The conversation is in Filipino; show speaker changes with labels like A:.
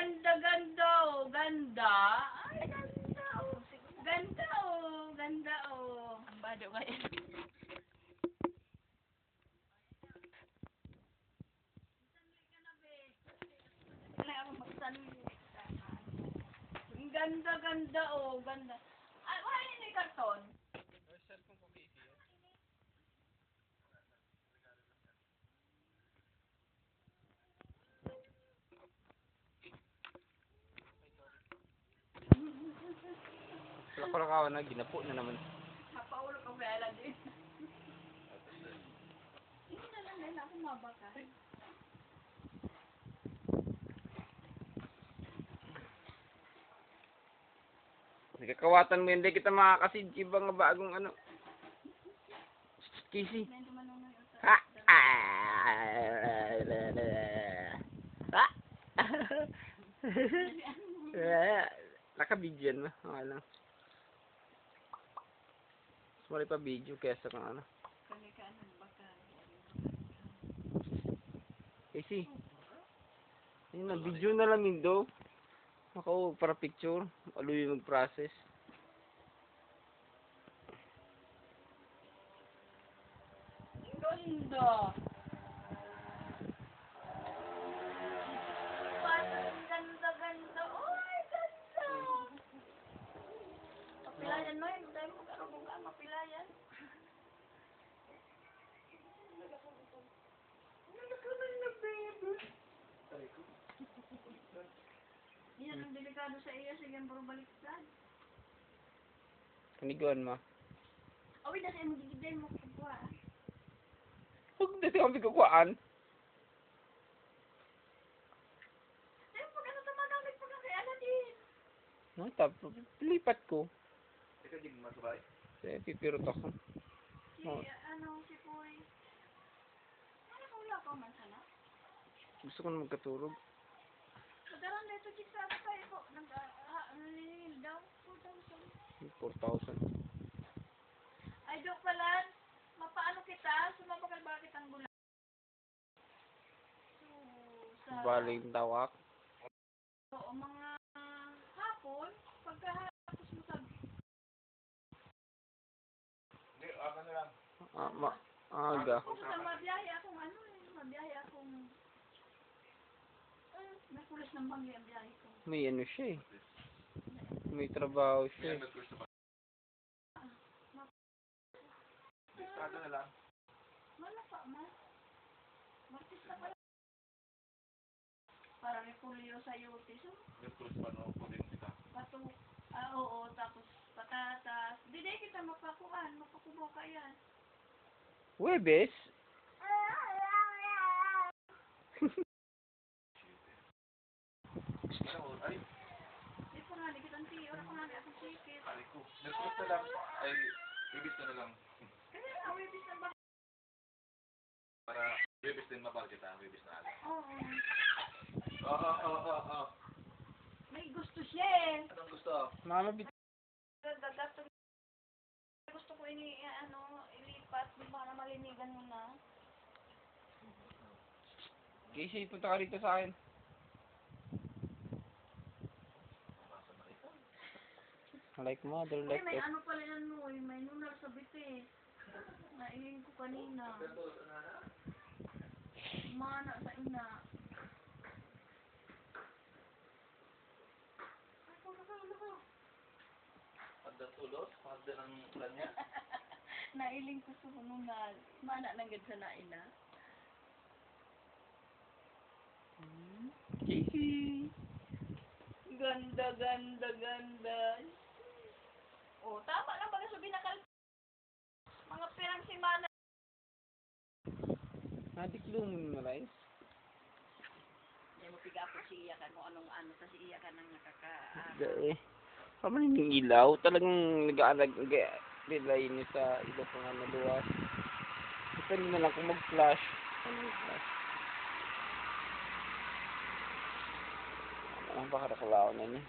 A: ganda, ganda, oh. Ganda. Ay, ganda, oh. Ganda, oh. Ganda, oh. Ang bado kayo. Kaya ako magsanli. Ang ganda, ganda, oh. Ganda. Ay, wala yun yung karton.
B: Wala ko lang na, ginapo na naman.
A: Napaulo ko kaya din. Hindi na lang nila ako mabakar.
B: Nagkakawatan mo, hindi kita makakasid. Ibang bagong ano. Casey. Ha! Naka-video na. Okay lang. Mas pa video kesa kung ano. Casey. Ayun na, video na lang yun do. Ako, para picture. Aluy yung mag-process.
A: Ganda. Ganda, ganda. Uy, ganda. Mapilayan mo yun. Dahil mo karong ka mapilayan. Yan ang delikado sa iya. Sige, puro baliktad.
B: Kaniguan mo.
A: Awi na sa imong gigidin mo kukuha.
B: Huwag na siya kami kukuhaan.
A: Ay, pag ano tumagamit pag kay ala din.
B: No, tapos lipat ko.
C: Ikaw di mo masabay?
B: Pipirot ako.
A: Si,
B: Oh.
A: si Puy. Ano ka wala pa man sana?
B: Gusto ko na magkaturog.
A: Madaran na ito sa tayo po. Nag-nilil daw. 4,000.
B: 4,000.
A: Ay, joke pala. Mapaano kita? Sumapakal ba kitang bulan? So, sa...
B: Baling tawak.
A: Oo, mga hapon. Pagkahapos mo sabi.
C: Hindi, ako na lang.
B: Aga.
A: Kung sa mabiyahe akong ano mabiyahe akong... nakulis ng bangya ang biyahe ko.
B: May ano siya eh. May trabaho siya eh.
C: Ako na lang.
A: Wala pa, ma. Martis na pala. Para may pulyo sa yuti. So,
C: Yung cruise pa no, pwede kita.
A: oo, tapos patatas. Di kita mapakuan, mapakubo ka yan.
B: Webes?
C: Ay,
A: Di pa nga, di kitang tiyo. Wala pa nga, di akong sikit.
C: pari ko. Nag-cruise na lang. Ay, ibis na lang.
A: Kaya nga, wibis na ba?
C: Para, ibis din mapal kita. Ibis na alam.
A: Oo.
C: Oo.
A: May gusto siya eh.
C: Anong gusto?
B: Mama, bit.
A: Gagasto. Gusto ko ilipat. Para malinigan mo na.
B: Casey, punta ka rito sa akin. Like mother,
A: Uy,
B: like
A: may
B: that.
A: ano pala yan mo eh. May nunar sa bitis. Naingin ko kanina. Mana sa ina.
C: Pagdan tulos? Pagdan ang ulan niya?
A: Nailing ko sa nunar. Mana nang gad sa naina.
B: Casey!
A: Ganda, ganda, ganda. Oh, tama lang pala sa binakal. Mga pirang si Mana.
B: Nadiklong mo na rin.
A: Hindi mo piga po si Iyakan kung anong ano. Kasi Iyakan ang
B: Eh. Paman yung ilaw. Talagang nag-aalag. Relay niya sa iba pang ano luwas. Depende na lang kung mag-flash. Ano mag-flash? Ano baka nakalao na niya.